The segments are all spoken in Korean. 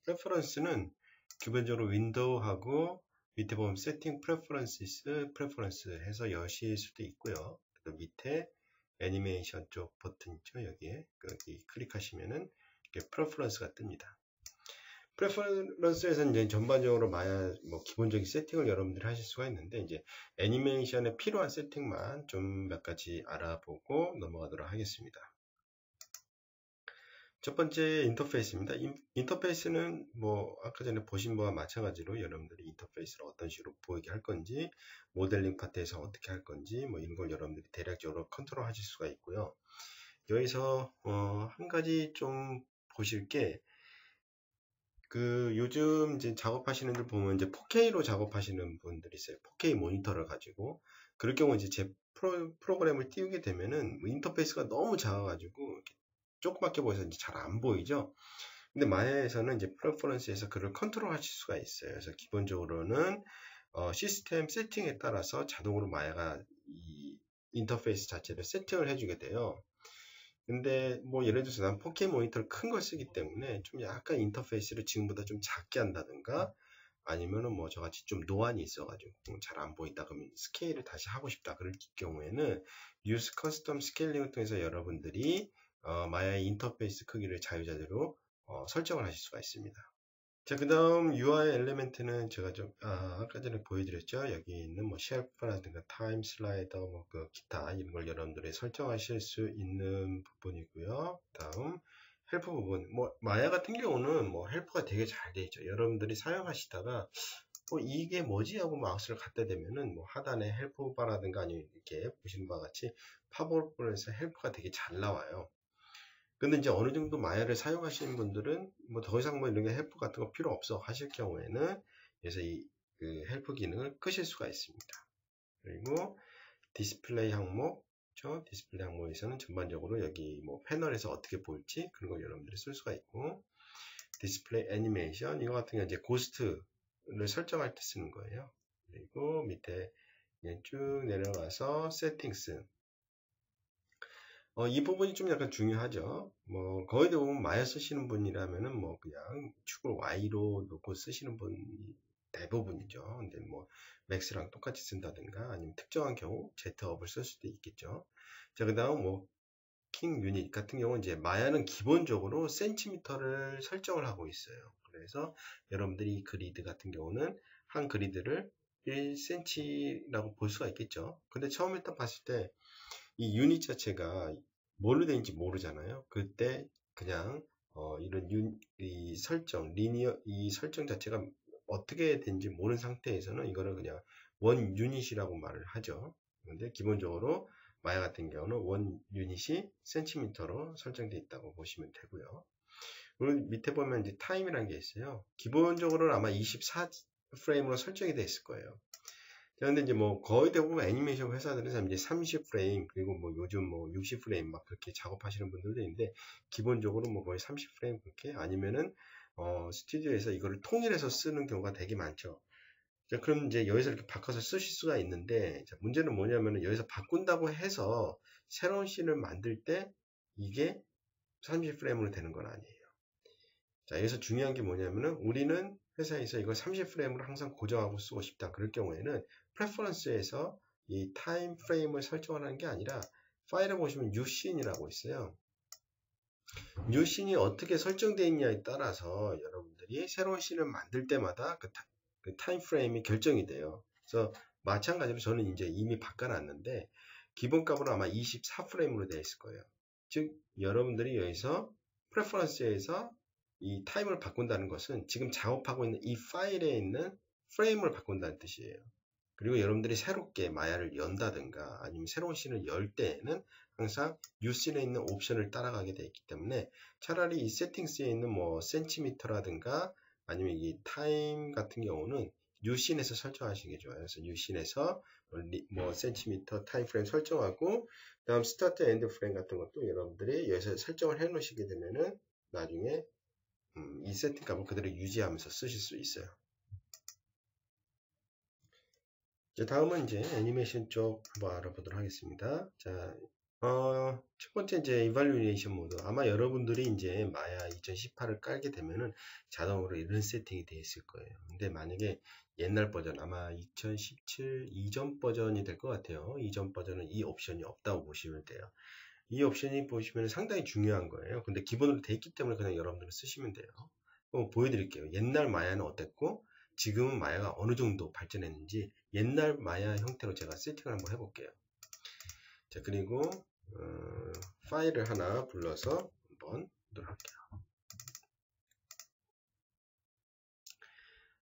프레퍼런스는 기본적으로 윈도우하고 밑에 보면 세팅 프레퍼런스 해서 여실 수도 있고요. 그 밑에 애니메이션 쪽 버튼 있죠. 여기 클릭하시면은 프레퍼런스가 뜹니다. 프레퍼런스에서는 이제 전반적으로 뭐 기본적인 세팅을 여러분들이 하실 수가 있는데, 이제 애니메이션에 필요한 세팅만 좀 몇 가지 알아보고 넘어가도록 하겠습니다. 첫 번째 인터페이스입니다. 인터페이스는 뭐 아까 전에 보신 바와 마찬가지로 여러분들이 인터페이스를 어떤 식으로 보이게 할 건지, 모델링 파트에서 어떻게 할 건지 뭐 이런 걸 여러분들이 대략적으로 컨트롤 하실 수가 있고요. 여기서 한 가지 좀 보실 게, 요즘 이제 작업하시는 분 보면 이제 4K로 작업하시는 분들이 있어요. 4K 모니터를 가지고. 그럴 경우 이제 제 프로그램을 띄우게 되면은 인터페이스가 너무 작아가지고 조그맣게 보여서 이제 잘 안 보이죠. 근데 마야에서는 이제 프레퍼런스에서 그걸 컨트롤 하실 수가 있어요. 그래서 기본적으로는 시스템 세팅에 따라서 자동으로 마야가 이 인터페이스 자체를 세팅을 해주게 돼요. 근데 뭐 예를 들어서 난 4K 모니터를 큰 걸 쓰기 때문에 좀 약간 인터페이스를 지금보다 좀 작게 한다든가, 아니면은 뭐 저같이 좀 노안이 있어가지고 잘 안 보인다 그러면 스케일을 다시 하고 싶다 그럴 경우에는 Use Custom Scaling 을 통해서 여러분들이 마야의 인터페이스 크기를 자유자재로 설정을 하실 수가 있습니다. 자, 그 다음 UI 엘리멘트는 제가 좀 아까 전에 보여드렸죠. 여기 있는 뭐 쉘프라든가 타임 슬라이더 뭐 기타 이런 걸 여러분들이 설정하실 수 있는 부분이고요. 다음 헬프 부분, 뭐 마야 같은 경우는 뭐 헬프가 되게 잘 돼 있죠. 여러분들이 사용하시다가 이게 뭐지 하고 마우스를 갖다 대면은 뭐 하단에 헬프바라든가 아니면 이렇게 보시는 바와 같이 팝업을 해서 헬프가 되게 잘 나와요. 근데 이제 어느 정도 마야를 사용하시는 분들은 뭐 더 이상 뭐 이런 게 헬프 같은 거 필요 없어 하실 경우에는 그래서 그 헬프 기능을 끄실 수가 있습니다. 그리고 디스플레이 항목, 디스플레이 항목에서는 전반적으로 여기 뭐 패널에서 어떻게 볼지 그런 걸 여러분들이 쓸 수가 있고, 디스플레이 애니메이션 이거 같은 경우 이제 고스트를 설정할 때 쓰는 거예요. 그리고 밑에 쭉 내려가서 세팅스, 이 부분이 좀 약간 중요하죠. 뭐, 거의 대부분 마야 쓰시는 분이라면은 뭐, 그냥 축을 Y로 놓고 쓰시는 분이 대부분이죠. 근데 뭐, 맥스랑 똑같이 쓴다든가, 아니면 특정한 경우 Z업을 쓸 수도 있겠죠. 자, 그 다음 뭐, 킹 유닛 같은 경우는 이제 마야는 기본적으로 센티미터를 설정을 하고 있어요. 그래서 여러분들이 이 그리드 같은 경우는 한 그리드를 1cm라고 볼 수가 있겠죠. 근데 처음에 딱 봤을 때, 이 유닛 자체가 뭘로 되는지 모르잖아요. 그때 그냥 이런 이 설정, 이 설정 자체가 어떻게 된지 모르는 상태에서는 이거를 그냥 원 유닛이라고 말을 하죠. 근데 기본적으로 마야 같은 경우는 원 유닛이 센티미터로 설정되어 있다고 보시면 되고요. 그리고 밑에 보면 이제 타임이라는 게 있어요. 기본적으로는 아마 24프레임으로 설정이 되어 있을 거예요. 그런데 이제 뭐 거의 대부분 애니메이션 회사들은 이제 30프레임 그리고 뭐 요즘 뭐 60프레임 막 그렇게 작업하시는 분들도 있는데, 기본적으로 뭐 거의 30프레임 그렇게, 아니면은 스튜디오에서 이거를 통일해서 쓰는 경우가 되게 많죠. 자, 그럼 이제 여기서 이렇게 바꿔서 쓰실 수가 있는데, 자, 문제는 뭐냐면은 여기서 바꾼다고 해서 새로운 씬을 만들 때 이게 30프레임으로 되는 건 아니에요. 자, 여기서 중요한 게 뭐냐면은 우리는 회사에서 이걸 30프레임으로 항상 고정하고 쓰고 싶다. 그럴 경우에는 프레퍼런스에서 이 타임 프레임을 설정하는 게 아니라 파일에 보시면 new scene이라고 있어요. new scene이 어떻게 설정되어 있냐에 따라서 여러분들이 새로운 씬을 만들 때마다 그 타임 프레임이 결정이 돼요. 그래서 마찬가지로 저는 이제 이미 바꿔놨는데 기본값으로 아마 24프레임으로 되어 있을 거예요. 즉 여러분들이 여기서 프레퍼런스에서 이 타임을 바꾼다는 것은 지금 작업하고 있는 이 파일에 있는 프레임을 바꾼다는 뜻이에요. 그리고 여러분들이 새롭게 마야를 연다든가 아니면 새로운 씬을 열 때에는 항상 new 씬에 있는 옵션을 따라가게 되어 있기 때문에 차라리 이 세팅스에 있는 뭐 센티미터라든가 아니면 이 타임 같은 경우는 new 씬에서 설정하시는 게 좋아요. 그래서 new 씬에서 뭐 센티미터 타임 프레임 설정하고, 다음 스타트 엔드 프레임 같은 것도 여러분들이 여기서 설정을 해 놓으시게 되면은 나중에 이 세팅 값을 그대로 유지하면서 쓰실 수 있어요. 자, 다음은 이제 애니메이션 쪽 한번 알아보도록 하겠습니다. 자, 첫 번째 이제 이발루에이션 모드. 아마 여러분들이 이제 마야 2018을 깔게 되면은 자동으로 이런 세팅이 되어 있을 거예요. 근데 만약에 옛날 버전, 아마 2017 이전 버전이 될 것 같아요. 이전 버전은 이 옵션이 없다고 보시면 돼요. 이 옵션이 보시면 상당히 중요한 거예요. 근데 기본으로 돼 있기 때문에 그냥 여러분들은 쓰시면 돼요. 보여드릴게요. 옛날 마야는 어땠고, 지금은 마야가 어느 정도 발전했는지 옛날 마야 형태로 제가 세팅을 한번 해볼게요. 자, 그리고 파일을 하나 불러서 한번 보도록 할게요.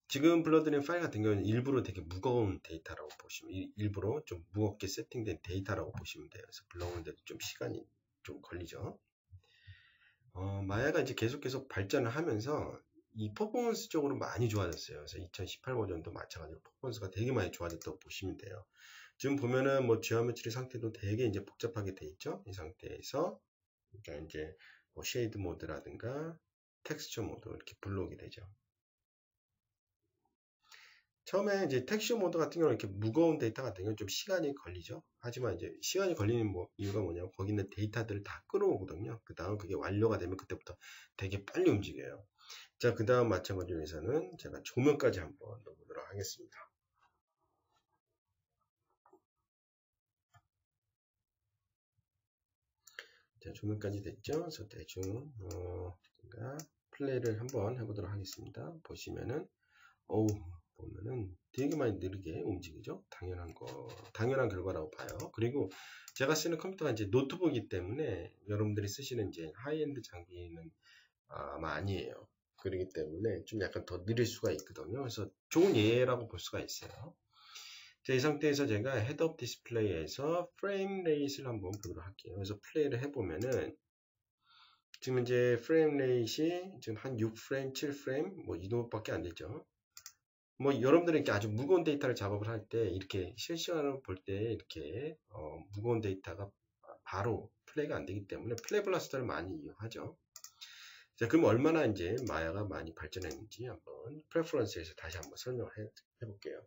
지금 불러드린 파일 같은 경우는 일부러 되게 무거운 데이터라고 보시면, 일부러 좀 무겁게 세팅된 데이터라고 보시면 돼요. 그래서 불러오는데도 좀 시간이 좀 걸리죠. 마야가 이제 계속 발전을 하면서 이 퍼포먼스 쪽으로 많이 좋아졌어요. 그래서 2018 버전도 마찬가지로 퍼포먼스가 되게 많이 좋아졌다고 보시면 돼요. 지금 보면은 뭐 지오메트리 상태도 되게 이제 복잡하게 돼 있죠. 이 상태에서 그러니까 이제 뭐 쉐이드 모드라든가 텍스처 모드 이렇게 불러오게 되죠. 처음에 이제 텍스처 모드 같은 경우는 이렇게 무거운 데이터 같은 경우는 좀 시간이 걸리죠. 하지만 이제 시간이 걸리는 뭐 이유가 뭐냐면 거기 있는 데이터들을 다 끌어오거든요. 그 다음 그게 완료가 되면 그때부터 되게 빨리 움직여요. 자, 그 다음 마찬가지로 해서는 제가 조명까지 한번 넣어보도록 하겠습니다. 자, 조명까지 됐죠? 그래서 대충 제가 플레이를 한번 해보도록 하겠습니다. 보시면은 보면은 되게 많이 느리게 움직이죠? 당연한 결과라고 봐요. 그리고 제가 쓰는 컴퓨터가 이제 노트북이기 때문에 여러분들이 쓰시는 이제 하이엔드 장비는 아마 아니에요. 그렇기 때문에 좀 약간 더 느릴 수가 있거든요. 그래서 좋은 예라고 볼 수가 있어요. 자, 이 상태에서 제가 헤드업 디스플레이에서 프레임 레이트를 한번 보도록 할게요. 그래서 플레이를 해보면은 지금 이제 프레임 레이트이 지금 한 6프레임, 7프레임 뭐 이 정도밖에 안 되죠. 뭐 여러분들이 이렇게 아주 무거운 데이터를 작업을 할 때 이렇게 실시간으로 볼 때 이렇게 무거운 데이터가 바로 플레이가 안 되기 때문에 플레이 블라스터를 많이 이용하죠. 자, 그럼 얼마나 이제 마야가 많이 발전했는지 한번 프레퍼런스에서 다시 한번 설명을 해볼게요.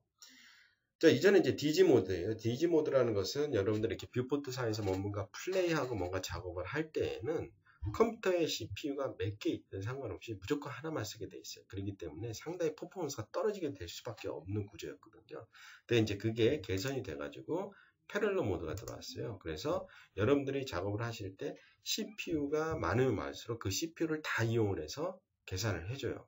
자, 이전에 이제 DG 모드예요. DG 모드라는 것은 여러분들이 이렇게 뷰포트 상에서 뭔가 플레이하고 뭔가 작업을 할 때에는 컴퓨터의 CPU가 몇 개 있든 상관없이 무조건 하나만 쓰게 돼 있어요. 그렇기 때문에 상당히 퍼포먼스가 떨어지게 될 수밖에 없는 구조였거든요. 근데 이제 그게 개선이 돼가지고 패럴러 모드가 들어왔어요. 그래서 여러분들이 작업을 하실 때 CPU가 많으면 많을수록 그 CPU를 다 이용을 해서 계산을 해줘요.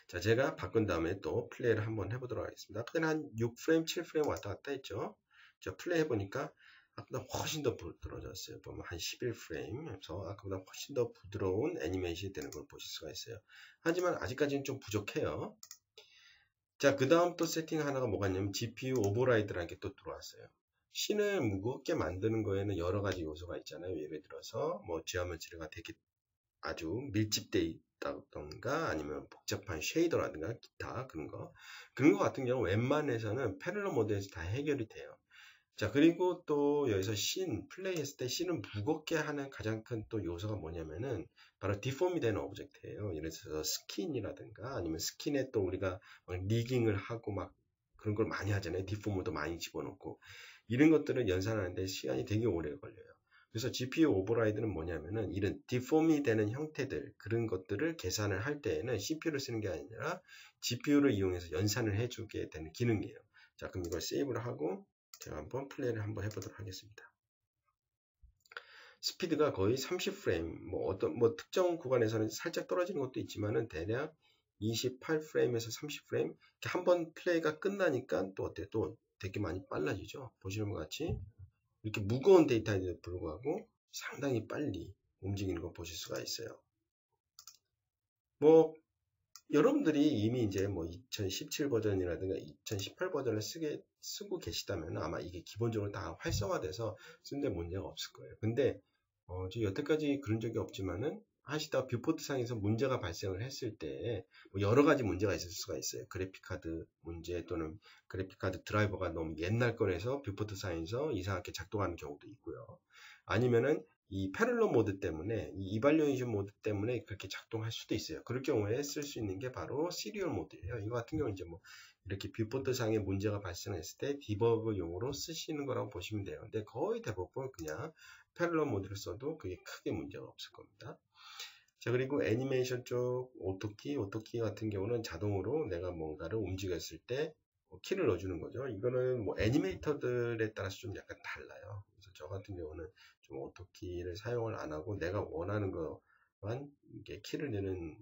자, 제가 바꾼 다음에 또 플레이를 한번 해보도록 하겠습니다. 아까는 한 6프레임, 7프레임 왔다 갔다 했죠. 자, 플레이 해보니까 아까보다 훨씬 더 부드러워졌어요. 보면 한 11프레임에서 아까보다 훨씬 더 부드러운 애니메이션이 되는 걸 보실 수가 있어요. 하지만 아직까지는 좀 부족해요. 자, 그 다음 또 세팅 하나가 뭐가 있냐면 GPU 오버라이드라는 게 또 들어왔어요. 씬을 무겁게 만드는 거에는 여러 가지 요소가 있잖아요. 예를 들어서 뭐 지오메트리가 되게 아주 밀집되어 있다던가 아니면 복잡한 쉐이더라든가 기타 그런 거 같은 경우 웬만해서는 패럴러 모드에서 다 해결이 돼요. 자, 그리고 또 여기서 플레이했을 때 씬을 무겁게 하는 가장 큰 또 요소가 뭐냐면은 바로 디폼이 되는 오브젝트예요. 예를 들어서 스킨이라든가 아니면 스킨에 또 우리가 막 리깅을 하고 막 그런 걸 많이 하잖아요. 디폼도 많이 집어넣고 이런 것들을 연산하는데 시간이 되게 오래 걸려요. 그래서 GPU 오버라이드는 뭐냐면은 이런 디폼이 되는 형태들 그런 것들을 계산을 할 때에는 CPU를 쓰는 게 아니라 GPU를 이용해서 연산을 해주게 되는 기능이에요. 자, 그럼 이걸 세이브를 하고 제가 한번 플레이를 한번 해보도록 하겠습니다. 스피드가 거의 30프레임, 뭐 특정 구간에서는 살짝 떨어지는 것도 있지만은 대략 28프레임에서 30프레임 한번 플레이가 끝나니까 또 어때요? 또 되게 많이 빨라지죠. 보시는 것 같이 이렇게 무거운 데이터에도 불구하고 상당히 빨리 움직이는 거 보실 수가 있어요. 뭐 여러분들이 이미 이제 뭐 2017 버전이라든가 2018 버전을 쓰고 계시다면 아마 이게 기본적으로 다 활성화돼서 쓰는데 문제가 없을 거예요. 근데 저 여태까지 그런 적이 없지만은 하시다가 뷰포트 상에서 문제가 발생을 했을 때 뭐 여러 가지 문제가 있을 수가 있어요. 그래픽카드 문제 또는 그래픽카드 드라이버가 너무 옛날 거라서 뷰포트 상에서 이상하게 작동하는 경우도 있고요. 아니면은 이 패럴러 모드 때문에, 이 이발리에이션 모드 때문에 그렇게 작동할 수도 있어요. 그럴 경우에 쓸 수 있는 게 바로 시리얼 모드예요. 이거 같은 경우는 이제 뭐 이렇게 뷰포트상에 문제가 발생했을 때 디버그용으로 쓰시는 거라고 보시면 돼요. 근데 거의 대부분 그냥 패럴러 모드를 써도 그게 크게 문제가 없을 겁니다. 자, 그리고 애니메이션 쪽 오토키 같은 경우는 자동으로 내가 뭔가를 움직였을 때 키를 넣어주는 거죠. 이거는 뭐 애니메이터들에 따라서 좀 약간 달라요. 그래서 저 같은 경우는 좀 오토키를 사용을 안 하고 내가 원하는 것만 이게 키를 넣는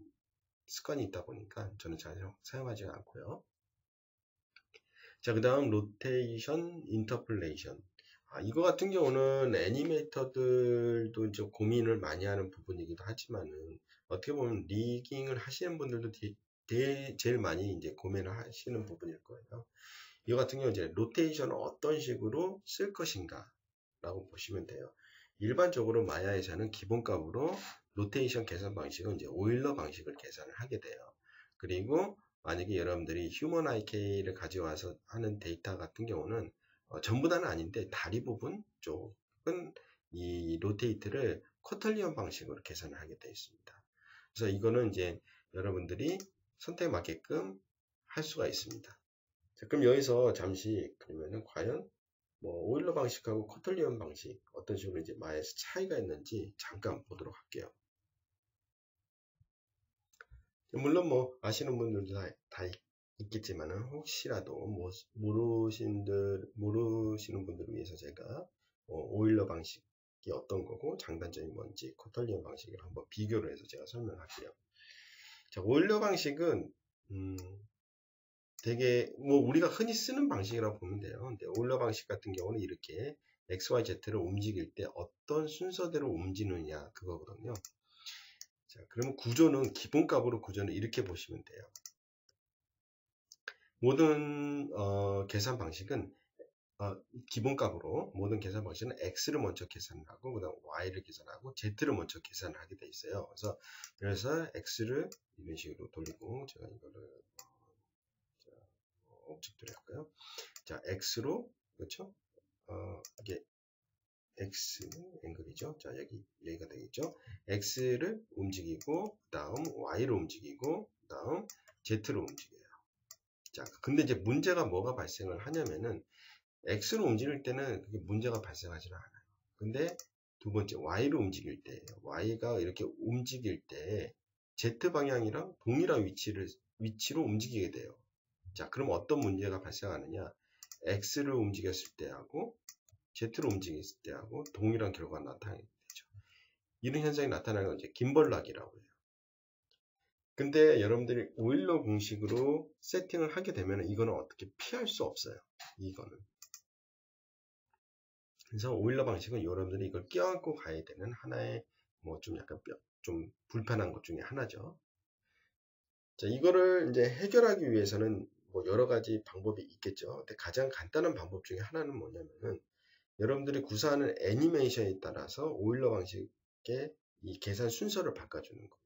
습관이 있다 보니까 저는 잘 사용하지 않고요. 자, 그 다음 로테이션 인터폴레이션. 이거 같은 경우는 애니메이터들도 이제 고민을 많이 하는 부분이기도 하지만은 어떻게 보면 리깅을 하시는 분들도 제일 많이 이제 고민을 하시는 부분일 거예요. 이거 같은 경우 이제 로테이션을 어떤 식으로 쓸 것인가 라고 보시면 돼요. 일반적으로 마야에서는 기본값으로 로테이션 계산 방식은 이제 오일러 방식을 계산을 하게 돼요. 그리고 만약에 여러분들이 휴먼 IK를 가져와서 하는 데이터 같은 경우는 전부 다는 아닌데 다리 부분 쪽은 이 로테이트를 쿼털리언 방식으로 계산을 하게 되어 있습니다. 그래서 이거는 이제 여러분들이 선택에 맞게끔 할 수가 있습니다. 자, 그럼 여기서 잠시 그러면은 과연 뭐 오일러 방식하고 쿼털리언 방식 어떤 식으로 이제 마야에서 차이가 있는지 잠깐 보도록 할게요. 물론 뭐 아시는 분들도 다 있겠지만은 혹시라도 뭐 모르시는 분들을 위해서 제가 오일러 방식이 어떤 거고 장단점이 뭔지 쿼털리언 방식을 한번 비교를 해서 제가 설명할게요. 자, 오일러 방식은 되게 뭐 우리가 흔히 쓰는 방식이라고 보면 돼요. 근데 오일러 방식 같은 경우는 이렇게 XYZ를 움직일 때 어떤 순서대로 움직이느냐 그거거든요. 자, 그러면 기본값으로 구조는 이렇게 보시면 돼요. 모든 계산 방식은 기본값으로 모든 계산 방식은 X를 먼저 계산하고 그 다음 Y를 계산하고 Z를 먼저 계산을 하게 돼 있어요. 그래서 X를 이런 식으로 돌리고 제가 이거를 옵젝트를 할까요? 자, X로 그렇죠? 이게 X 앵글이죠. 자, 여기가 되겠죠. X를 움직이고 그다음 Y를 움직이고 그다음 Z를 움직여요. 자, 근데 이제 문제가 뭐가 발생을 하냐면은 X로 움직일 때는 그게 문제가 발생하지는 않아요. 근데 두 번째 Y로 움직일 때 Y가 이렇게 움직일 때 Z 방향이랑 동일한 위치로 움직이게 돼요. 자, 그럼 어떤 문제가 발생하느냐? X를 움직였을 때하고 Z로 움직였을 때하고 동일한 결과가 나타나게 되죠. 이런 현상이 나타나는 건 이제 김벌락이라고 해요. 근데 여러분들이 오일러 공식으로 세팅을 하게 되면 이거는 어떻게 피할 수 없어요. 이거는. 그래서 오일러 방식은 여러분들이 이걸 껴안고 가야 되는 하나의 뭐 좀 약간 좀 불편한 것 중에 하나죠. 자, 이거를 이제 해결하기 위해서는 뭐 여러 가지 방법이 있겠죠. 근데 가장 간단한 방법 중에 하나는 뭐냐면은 여러분들이 구사하는 애니메이션에 따라서 오일러 방식의 이 계산 순서를 바꿔주는 거예요.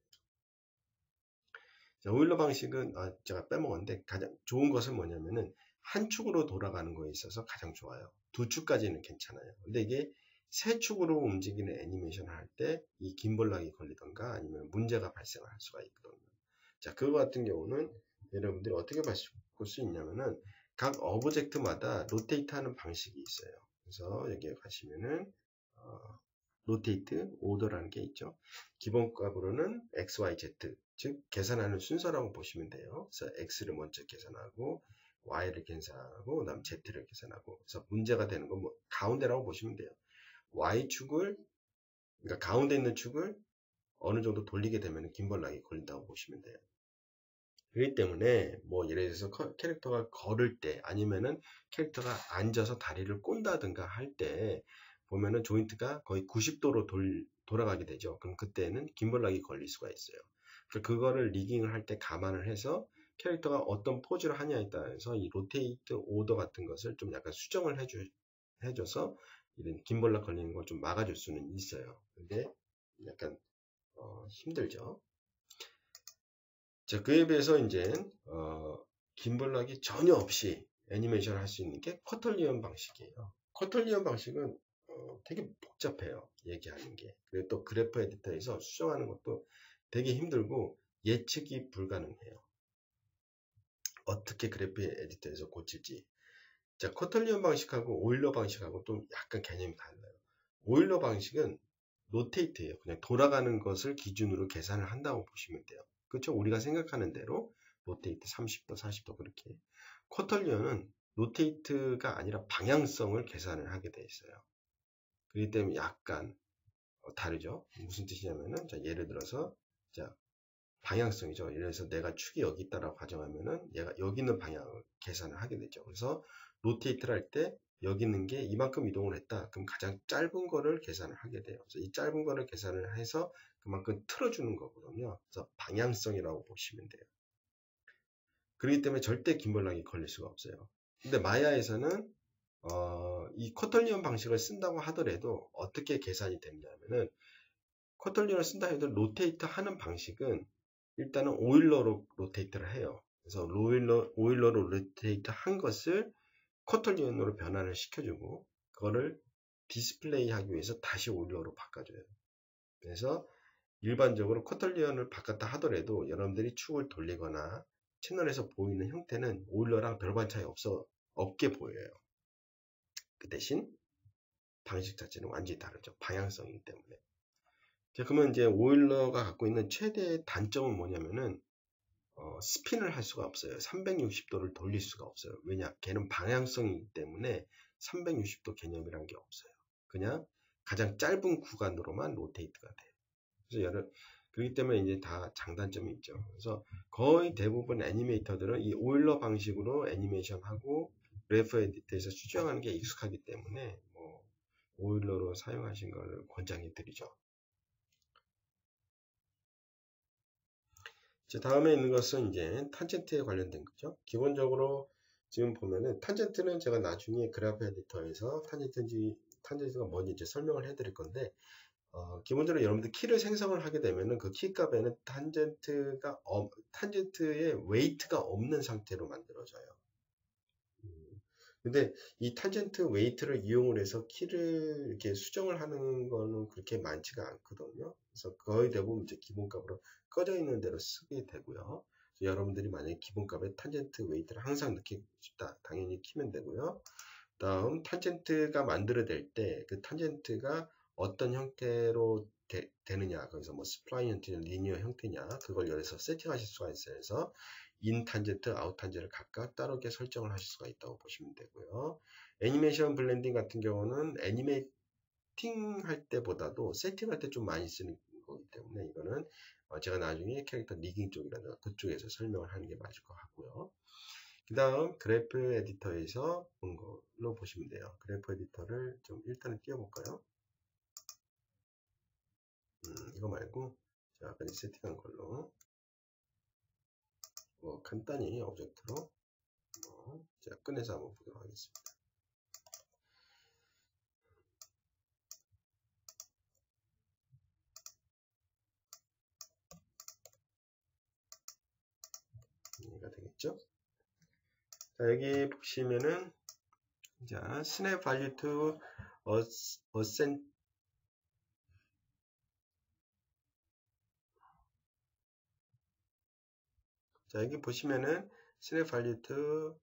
자, 오일러 방식은 제가 빼먹었는데 가장 좋은 것은 뭐냐면은 한 축으로 돌아가는 거에 있어서 가장 좋아요. 두 축까지는 괜찮아요. 근데 이게 세 축으로 움직이는 애니메이션을 할 때 이 김벌락이 걸리던가 아니면 문제가 발생할 수가 있거든요. 자, 그거 같은 경우는 여러분들이 어떻게 바꿀 수 있냐면은 각 오브젝트마다 로테이트 하는 방식이 있어요. 그래서 여기에 가시면은 로테이트 오더라는 게 있죠. 기본값으로는 X, Y, Z, 즉 계산하는 순서라고 보시면 돼요. 그래서 X를 먼저 계산하고 Y를 계산하고 그다음 Z를 계산하고 그래서 문제가 되는 건 뭐 가운데라고 보시면 돼요. Y축을 그러니까 가운데 있는 축을 어느 정도 돌리게 되면 김벌락이 걸린다고 보시면 돼요. 그렇기 때문에 뭐 예를 들어서 캐릭터가 걸을 때 아니면은 캐릭터가 앉아서 다리를 꼰다든가 할 때 보면은 조인트가 거의 90도로 돌아가게 되죠. 그럼 그때는 김벌락이 걸릴 수가 있어요. 그거를 리깅을 할 때 감안을 해서 캐릭터가 어떤 포즈를 하냐에 따라서 이 로테이트 오더 같은 것을 좀 약간 수정을 해줘서 이런 김벌락 걸리는 걸 좀 막아줄 수는 있어요. 근데 약간 힘들죠. 자, 그에 비해서 이제 김벌락이 전혀 없이 애니메이션을 할 수 있는 게 쿼털리언 방식이에요. 쿼털리언 방식은 되게 복잡해요. 얘기하는 게. 그리고 또 그래프 에디터에서 수정하는 것도 되게 힘들고 예측이 불가능해요. 어떻게 그래프 에디터에서 고칠지. 자, 코털리언 방식하고 오일러 방식하고 또 약간 개념이 달라요. 오일러 방식은 로테이트예요. 그냥 돌아가는 것을 기준으로 계산을 한다고 보시면 돼요. 그렇죠? 우리가 생각하는 대로 로테이트 30도, 40도 그렇게. 코털리언은 로테이트가 아니라 방향성을 계산을 하게 돼 있어요. 그렇기 때문에 약간 다르죠. 무슨 뜻이냐면은 자, 예를 들어서 자, 방향성이죠. 예를 들어서 내가 축이 여기 있다라고 가정하면은 얘가 여기 있는 방향을 계산을 하게 되죠. 그래서 로테이트를 할 때 여기 있는 게 이만큼 이동을 했다. 그럼 가장 짧은 거를 계산을 하게 돼요. 그래서 이 짧은 거를 계산을 해서 그만큼 틀어주는 거거든요. 그래서 방향성이라고 보시면 돼요. 그렇기 때문에 절대 김벌락이 걸릴 수가 없어요. 근데 마야에서는 이 코털리언 방식을 쓴다고 하더라도 어떻게 계산이 되냐면은 코털리언을 쓴다 해도 로테이트 하는 방식은 일단은 오일러로 로테이트를 해요. 그래서 오일러로 로테이트 한 것을 코털리언으로 변환을 시켜주고 그거를 디스플레이 하기 위해서 다시 오일러로 바꿔줘요. 그래서 일반적으로 코털리언을 바꿨다 하더라도 여러분들이 축을 돌리거나 채널에서 보이는 형태는 오일러랑 별반 차이 없게 보여요. 그 대신 방식 자체는 완전히 다르죠. 방향성이기 때문에. 자, 그러면 이제 오일러가 갖고 있는 최대의 단점은 뭐냐면은 스핀을 할 수가 없어요. 360도를 돌릴 수가 없어요. 왜냐? 걔는 방향성이기 때문에 360도 개념이란 게 없어요. 그냥 가장 짧은 구간으로만 로테이트가 돼요. 그래서 그렇기 때문에 이제 다 장단점이 있죠. 그래서 거의 대부분 애니메이터들은 이 오일러 방식으로 애니메이션하고 그래프 에디터에서 수정하는 게 익숙하기 때문에 오일러로 사용하신 걸 권장해 드리죠. 다음에 있는 것은 이제 탄젠트에 관련된 거죠. 기본적으로 지금 보면은 탄젠트는 제가 나중에 그래프 에디터에서 탄젠트가 뭔지 이제 설명을 해드릴 건데 기본적으로 여러분들 키를 생성을 하게 되면은 그 키 값에는 탄젠트의 웨이트가 없는 상태로 만들어져요. 근데 이 탄젠트 웨이트를 이용을 해서 키를 이렇게 수정을 하는 거는 그렇게 많지가 않거든요. 그래서 거의 대부분 이제 기본값으로 꺼져 있는 대로 쓰게 되고요. 여러분들이 만약에 기본값에 탄젠트 웨이트를 항상 넣고 싶다. 당연히 키면 되고요. 다음 탄젠트가 만들어질 때 그 탄젠트가 어떤 형태로 되느냐. 거기서 뭐 스플라인 형태냐, 리니어 형태냐. 그걸 여기서 세팅하실 수가 있어요. 그래서 인 탄젠트, 아웃 탄젠트를 각각 다르게 설정을 하실 수가 있다고 보시면 되고요. 애니메이션 블렌딩 같은 경우는 애니메이팅 할 때보다도 세팅할 때 좀 많이 쓰는 거기 때문에 이거는 제가 나중에 캐릭터 리깅 쪽이라든가 그쪽에서 설명을 하는 게 맞을 것 같고요. 그 다음 그래프 에디터에서 본 걸로 보시면 돼요. 그래프 에디터를 좀 일단은 띄워볼까요? 이거 말고 제가 아까 세팅한 걸로 간단히 오브젝트로 제가 꺼내서 한번 보도록 하겠습니다. 이해가 되겠죠? 자, 여기 보시면은 자, snap value to ascent 자, 여기 보시면은 snap value to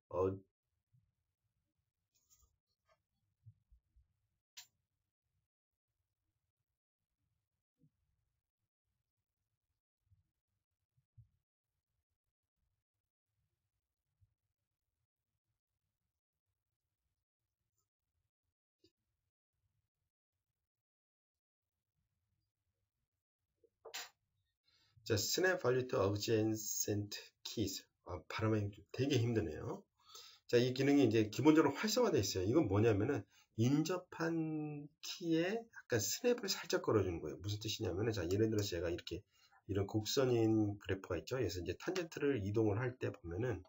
자, snap value to adjacent keys. 발음이 되게 힘드네요. 자, 이 기능이 이제 기본적으로 활성화되어 있어요. 이건 뭐냐면은 인접한 키에 약간 스냅을 살짝 걸어주는 거예요. 무슨 뜻이냐면은 자, 예를 들어서 제가 이런 곡선인 그래프가 있죠. 그래서 이제 탄젠트를 이동을 할 때 보면은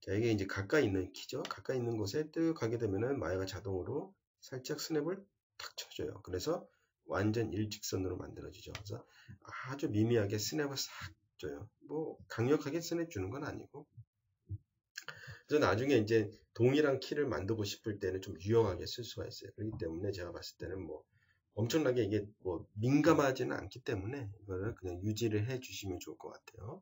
자, 이게 이제 가까이 있는 키죠. 가까이 있는 곳에 뜩 가게 되면은 마야가 자동으로 살짝 스냅을 탁 쳐줘요. 그래서 완전 일직선으로 만들어지죠. 그래서 아주 미미하게 스냅을 싹 줘요. 뭐 강력하게 스냅 주는 건 아니고 그래서 나중에 이제 동일한 키를 만들고 싶을 때는 좀 유용하게 쓸 수가 있어요. 그렇기 때문에 제가 봤을 때는 뭐 엄청나게 이게 뭐 민감하지는 않기 때문에 이거를 그냥 유지를 해 주시면 좋을 것 같아요.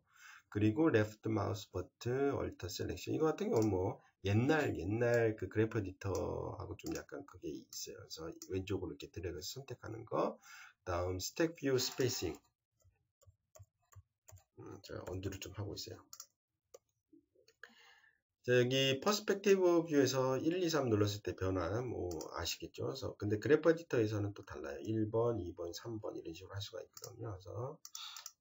그리고 레프트 마우스 버튼, 얼터 셀렉션 이거 같은 경우는 뭐 옛날 그 그래프 에디터하고 좀 약간 그게 있어요. 그래서 왼쪽으로 이렇게 드래그해서 선택하는 거. 다음 스택 뷰 스페이싱. 제가 언두를 좀 하고 있어요. 자, 여기 퍼스펙티브 뷰에서 1, 2, 3 눌렀을 때 변화 뭐 아시겠죠? 그래서 근데 그래프 에디터에서는 또 달라요. 1번, 2번, 3번 이런 식으로 할 수가 있거든요. 그래서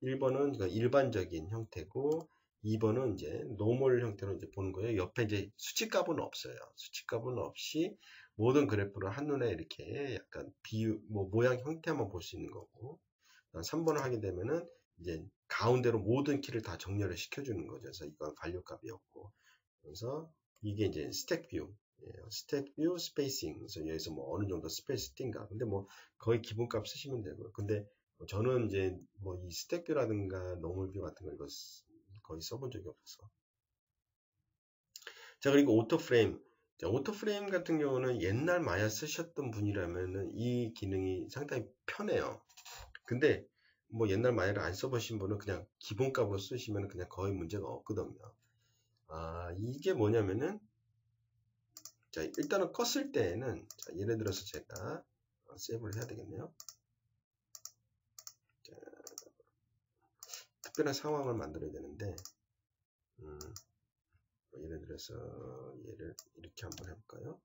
1번은 그러니까 일반적인 형태고 2번은 이제 노멀 형태로 이제 보는 거예요. 옆에 이제 수치값은 없어요. 수치값은 없이 모든 그래프를 한눈에 이렇게 약간 비유 뭐 모양 형태만 볼 수 있는 거고 3번을 하게 되면은 이제 가운데로 모든 키를 다 정렬을 시켜주는 거죠. 그래서 이건 관료값이었고 그래서 이게 이제 스택 뷰, 스택 뷰 스페이싱. 그래서 여기서 뭐 어느 정도 스페이스 띈가. 근데 뭐 거의 기본값 쓰시면 되고요. 근데 저는 이제 뭐 이 스택 뷰라든가 노멀 뷰 같은 거 이거 거의 써본 적이 없어서. 자, 그리고 오토 프레임. 자, 오토 프레임 같은 경우는 옛날 마야 쓰셨던 분이라면은 이 기능이 상당히 편해요. 근데 뭐 옛날 마야를 안 써보신 분은 그냥 기본값으로 쓰시면 그냥 거의 문제가 없거든요. 이게 뭐냐면은 자, 일단은 껐을 때에는 자, 예를 들어서 제가 세이브를 해야 되겠네요. 자, 특별한 상황을 만들어야 되는데 예를 들어서 얘를 이렇게 한번 해볼까요?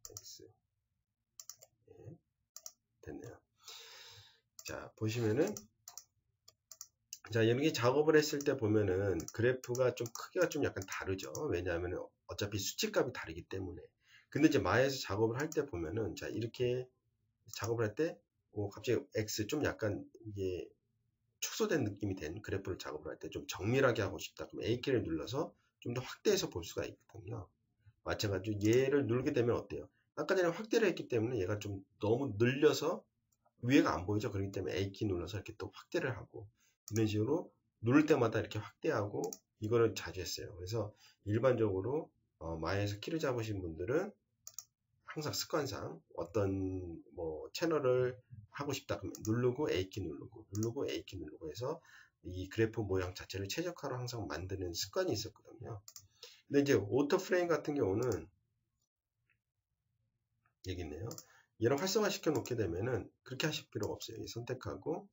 X 예, 됐네요. 자, 보시면은 자, 이렇게 작업을 했을 때 보면은 그래프가 좀 크기가 좀 약간 다르죠. 왜냐하면 어차피 수치값이 다르기 때문에. 근데 이제 마야에서 작업을 할 때 보면은 자, 이렇게 작업을 할 때 갑자기 X 좀 약간 이게 축소된 느낌이 된 그래프를 작업을 할 때 좀 정밀하게 하고 싶다. 그럼 A키를 눌러서 좀 더 확대해서 볼 수가 있거든요. 마찬가지로 얘를 누르게 되면 어때요? 아까 전에 확대를 했기 때문에 얘가 좀 너무 늘려서 위에가 안 보이죠. 그렇기 때문에 A키 눌러서 이렇게 또 확대를 하고 이런 식으로 누를 때마다 이렇게 확대하고 이거를 자주 했어요. 그래서 일반적으로 마야에서 키를 잡으신 분들은 항상 습관상 어떤 뭐 채널을 하고 싶다 그러면 누르고 A키 누르고 A키 누르고 해서 이 그래프 모양 자체를 최적화로 항상 만드는 습관이 있었거든요. 근데 이제 오토 프레임 같은 경우는 여기 있네요. 얘를 활성화 시켜 놓게 되면은 그렇게 하실 필요가 없어요. 얘 선택하고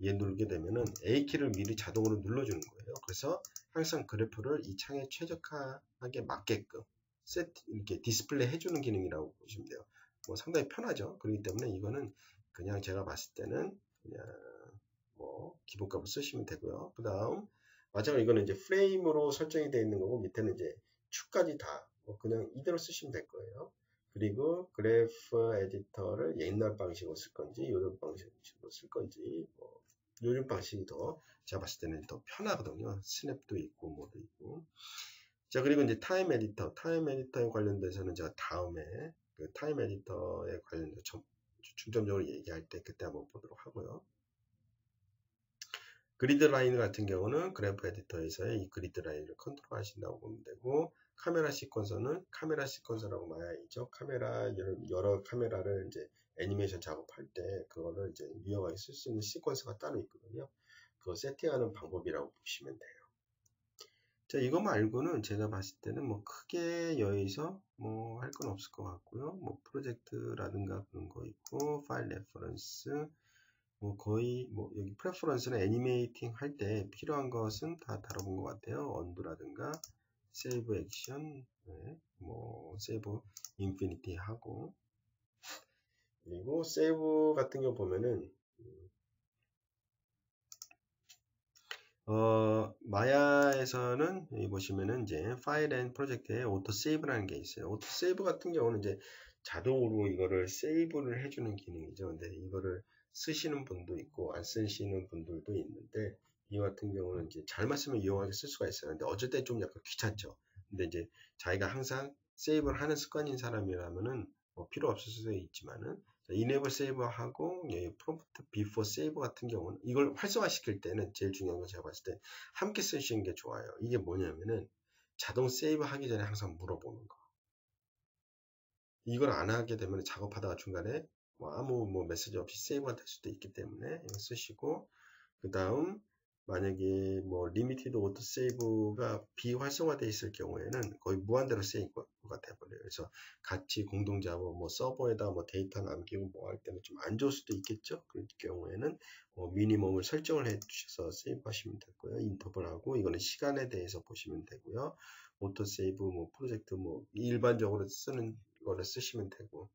얘 누르게 되면은 A키를 미리 자동으로 눌러주는 거예요. 그래서 항상 그래프를 이 창에 최적화하게 맞게끔 이렇게 디스플레이 해주는 기능이라고 보시면 돼요. 뭐 상당히 편하죠. 그렇기 때문에 이거는 그냥 제가 봤을 때는 그냥 뭐 기본값을 쓰시면 되고요. 그 다음 마찬가지로 이거는 이제 프레임으로 설정이 되어 있는 거고 밑에는 이제 축까지 다 뭐 그냥 이대로 쓰시면 될 거예요. 그리고 그래프 에디터를 옛날 방식으로 쓸 건지 요즘 방식으로 쓸 건지 뭐 요즘 방식이 더 제가 봤을 때는 더 편하거든요. 스냅도 있고 뭐도 있고. 자, 그리고 이제 타임 에디터에 관련돼서는 제가 다음에 그 타임 에디터에 관련해서 중점적으로 얘기할 때 그때 한번 보도록 하고요. 그리드 라인 같은 경우는 그래프 에디터에서의 이 그리드 라인을 컨트롤 하신다고 보면 되고 카메라 시퀀서는 카메라 시퀀서라고 말이죠. 여러 카메라를 이제 애니메이션 작업할 때 그거를 이제 유용하게 쓸 수 있는 시퀀서가 따로 있거든요. 그거 세팅하는 방법이라고 보시면 돼요. 자, 이거 말고는 제가 봤을 때는 뭐 크게 여기서 뭐 할 건 없을 것 같고요. 뭐 프로젝트라든가 그런 거 있고 파일 레퍼런스 뭐 거의 뭐 여기 프레퍼런스는 애니메이팅 할 때 필요한 것은 다 다뤄본 것 같아요. 언두라든가 세이브 액션, 뭐 세이브 인피니티 하고 그리고 세이브 같은 거 보면은 마야에서는 여기 보시면은 이제 파일 앤 프로젝트에 오토 세이브라는 게 있어요. 오토 세이브 같은 경우는 이제 자동으로 이거를 세이브를 해주는 기능이죠. 근데 이거를 쓰시는 분도 있고 안 쓰시는 분들도 있는데 이 같은 경우는 이제 잘만 쓰면 이용하게 쓸 수가 있어요. 근데 어쩔 때 좀 약간 귀찮죠. 근데 이제 자기가 항상 세이브를 하는 습관인 사람이라면은 뭐 필요 없을 수도 있지만은 enable save하고 prompt before save 같은 경우는 이걸 활성화시킬 때는 제일 중요한 건 제가 봤을 때 함께 쓰시는 게 좋아요. 이게 뭐냐면은 자동 세이브 하기 전에 항상 물어보는 거. 이걸 안 하게 되면 작업하다가 중간에 뭐 아무 뭐 메시지 없이 세이브가 될 수도 있기 때문에 이거 쓰시고, 그 다음 만약에 뭐 리미티드 오토 세이브가 비활성화되어 있을 경우에는 거의 무한대로 세이브가 돼버려요. 그래서 같이 공동 작업 뭐 서버에다 뭐 데이터 남기고 뭐 할 때는 좀 안 좋을 수도 있겠죠. 그럴 경우에는 미니멈을 설정을 해 주셔서 세이브 하시면 되고요. 인터벌하고 이거는 시간에 대해서 보시면 되고요. 오토 세이브 뭐 프로젝트 뭐 일반적으로 쓰는 거를 쓰시면 되고,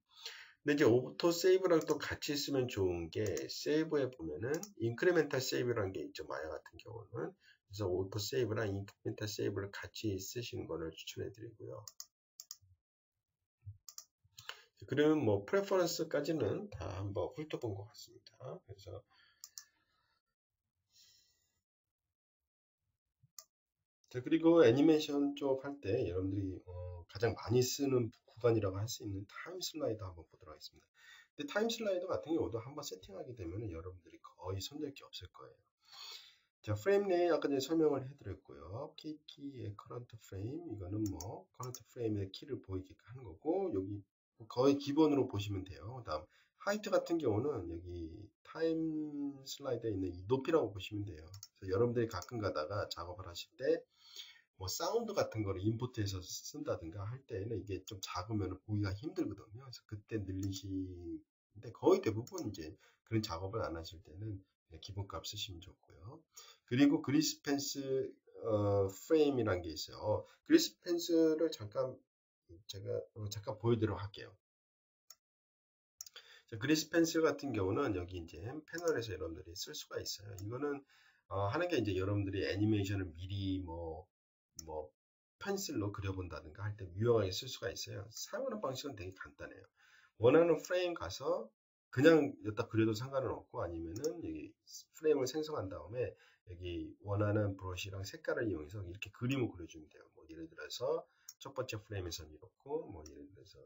근데 이제 오토 세이브랑 또 같이 쓰면 좋은 게 세이브에 보면은 인크리멘탈 세이브라는 게 있죠. 마야 같은 경우는. 그래서 오토 세이브랑 인크리멘탈 세이브를 같이 쓰시는 거를 추천해 드리고요. 그러면 뭐 프레퍼런스까지는 다 한번 훑어본 것 같습니다. 그래서 자, 그리고 애니메이션 쪽 할 때 여러분들이 가장 많이 쓰는 구간이라고 할 수 있는 타임 슬라이더 한번 보도록 하겠습니다. 근데 타임 슬라이더 같은 경우도 한번 세팅하게 되면 여러분들이 거의 손댈 게 없을 거예요. 자, 프레임 네임 아까 전에 설명을 해드렸고요. 키의 커런트 프레임, 이거는 뭐 커런트 프레임의 키를 보이게 하는 거고, 여기 거의 기본으로 보시면 돼요. 그 다음 하이트 같은 경우는 여기 타임 슬라이드에 있는 이 높이라고 보시면 돼요. 그래서 여러분들이 가끔 가다가 작업을 하실 때 뭐 사운드 같은 거를 인풋해서 쓴다든가 할 때는 이게 좀 작으면 보기가 힘들거든요. 그래서 그때 늘리시는데 거의 대부분 이제 그런 작업을 안 하실 때는 기본값 쓰시면 좋고요. 그리고 그리스펜스 프레임이라는 게 있어요. 그리스펜스를 제가 잠깐 보여드리도록 할게요. 그리스펜스 같은 경우는 여기 이제 패널에서 여러분들이 쓸 수가 있어요. 이거는 하는 게 이제 여러분들이 애니메이션을 미리 뭐 펜슬로 그려본다든가 할 때 유용하게 쓸 수가 있어요. 사용하는 방식은 되게 간단해요. 원하는 프레임 가서 그냥 여기다 그려도 상관은 없고, 아니면은 여기 프레임을 생성한 다음에 여기 원하는 브러쉬랑 색깔을 이용해서 이렇게 그림을 그려주면 돼요. 뭐 예를 들어서 첫 번째 프레임에서는 이렇고, 뭐 예를 들어서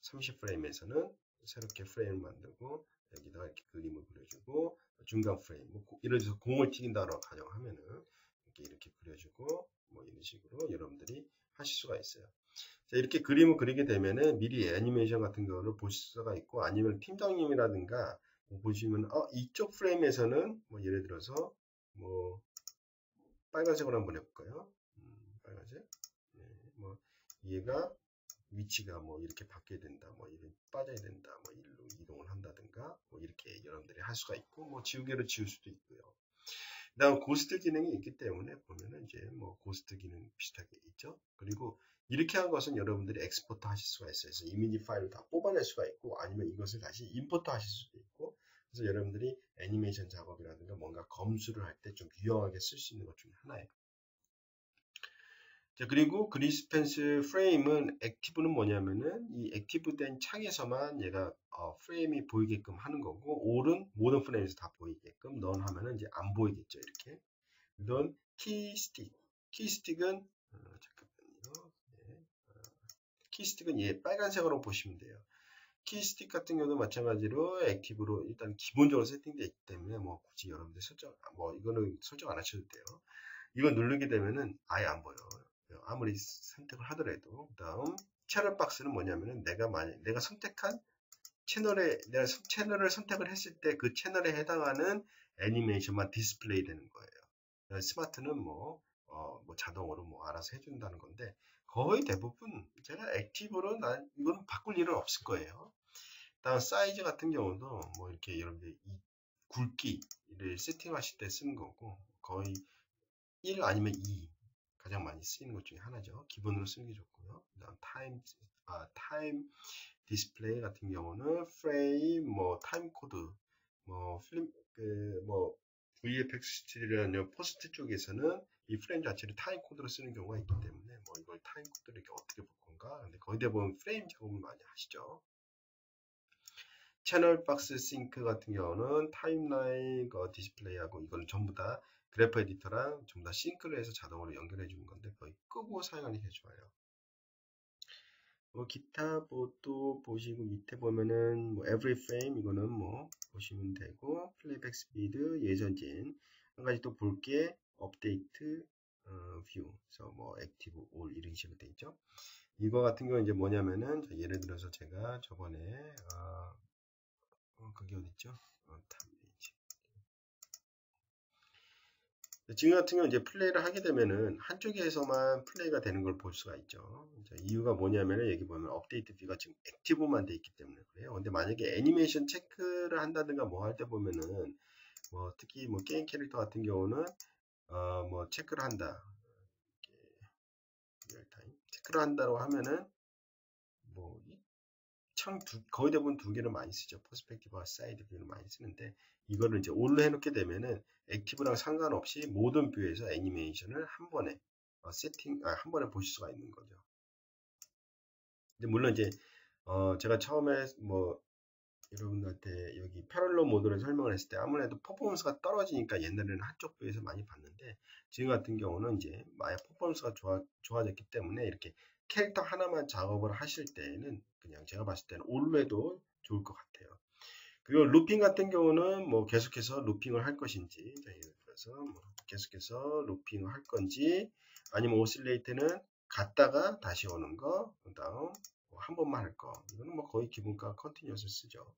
30프레임에서는 새롭게 프레임을 만들고 여기다가 이렇게 그림을 그려주고, 중간 프레임 뭐 예를 들어서 공을 튀긴다고 가정하면은 이렇게 그려주고 뭐 이런 식으로 여러분들이 하실 수가 있어요. 자, 이렇게 그림을 그리게 되면은 미리 애니메이션 같은 거를 보실 수가 있고, 아니면 팀장님이라든가 뭐 보시면 이쪽 프레임에서는 뭐 예를 들어서 뭐 빨간색으로 한번 해볼까요? 빨간색. 네, 뭐 얘가 위치가 뭐 이렇게 바뀌어야 된다, 뭐 이렇게 빠져야 된다, 뭐 일로 이동을 한다든가 뭐 이렇게 여러분들이 할 수가 있고, 뭐 지우개로 지울 수도 있고요. 그다음 고스트 기능이 있기 때문에 보면은 이제 뭐 고스트 기능 비슷하게 있죠. 그리고 이렇게 한 것은 여러분들이 엑스포트 하실 수가 있어요. 그래서 이미지 파일을 다 뽑아낼 수가 있고, 아니면 이것을 다시 임포트 하실 수도 있고, 그래서 여러분들이 애니메이션 작업이라든가 뭔가 검수를 할 때 좀 유용하게 쓸 수 있는 것 중에 하나예요. 자, 그리고 그리스펜스 프레임은 액티브는 뭐냐면은 이 액티브된 창에서만 얘가 프레임이 보이게끔 하는 거고, 올은 모든 프레임에서 다 보이게끔, 넌 하면은 이제 안 보이겠죠. 이렇게. 넌 키스틱. 키스틱은 잠깐만요. 네. 키스틱은 얘 빨간색으로 보시면 돼요. 키스틱 같은 경우도 마찬가지로 액티브로 일단 기본적으로 세팅되어 있기 때문에 뭐 굳이 여러분들 이거는 설정 안 하셔도 돼요. 이거 누르게 되면은 아예 안 보여요. 아무리 선택을 하더라도. 그다음 채널 박스는 뭐냐면은 내가 선택한 내가 채널을 선택을 했을 때 그 채널에 해당하는 애니메이션만 디스플레이 되는 거예요. 스마트는 뭐 자동으로 뭐 알아서 해준다는 건데, 거의 대부분 제가 액티브로 이거는 바꿀 일은 없을 거예요. 다음 사이즈 같은 경우도 뭐 이렇게 여러분들 이 굵기를 세팅하실 때 쓰는 거고, 거의 1 아니면 2 가장 많이 쓰이는 것 중에 하나죠. 기본으로 쓰는 게 좋고요. 그다음 타임 디스플레이 같은 경우는 프레임, 뭐 타임 코드, 뭐 필름 뭐 VFX 스튜디오나 포스트 쪽에서는 이 프레임 자체를 타임 코드로 쓰는 경우가 있기 때문에 뭐 이걸 타임 코드를 이렇게 어떻게 볼 건가. 근데 거의 대부분 프레임 작업을 많이 하시죠. 채널 박스 싱크 같은 경우는 타임라인 디스플레이하고 이거는 전부 다 그래프 에디터랑 전부 다 싱크를 해서 자동으로 연결해 주는 건데 거의 끄고 사용하는 게 좋아요. 기타 또 보시고 밑에 보면은 뭐 every frame 이거는 뭐 보시면 되고 플레이백 스피드 예전진 한 가지 또 볼게 업데이트 뷰 그래서 뭐 액티브 올 이런 식으로 돼 있죠. 이거 같은 경우 이제 뭐냐면은 예를 들어서 제가 저번에 그게 어딨죠? 탑 페이지. 지금 같은 경우 이제 플레이를 하게 되면은 한쪽에서만 플레이가 되는 걸 볼 수가 있죠. 이유가 뭐냐면은 여기 보면 업데이트 뷰가 지금 액티브만 돼 있기 때문에 그래요. 근데 만약에 애니메이션 체크를 한다든가 뭐 할 때 보면은 뭐 특히 뭐 게임 캐릭터 같은 경우는 뭐 체크를 한다. 리얼타임 체크를 한다고 하면은 뭐 거의 대부분 두 개를 많이 쓰죠. 퍼스펙티브와 사이드 뷰를 많이 쓰는데 이거를 이제 올로 해놓게 되면은 액티브랑 상관없이 모든 뷰에서 애니메이션을 한 번에 한 번에 보실 수가 있는 거죠. 근데 물론 이제 제가 처음에 뭐 여러분들한테 여기 패럴러 모드를 설명을 했을 때 아무래도 퍼포먼스가 떨어지니까 옛날에는 한쪽 뷰에서 많이 봤는데 지금 같은 경우는 이제 만약 퍼포먼스가 좋아졌기 때문에 이렇게 캐릭터 하나만 작업을 하실 때에는 그냥 제가 봤을 때는 올로 해도 좋을 것 같아요. 그리고 루핑 같은 경우는 뭐 계속해서 루핑을 할 것인지 예를 들어서 뭐 계속해서 루핑을 할 건지 아니면 오실레이트는 갔다가 다시 오는 거 그다음 한 번만 할 거 이거는 뭐 거의 기본가 컨티뉴어스 쓰죠.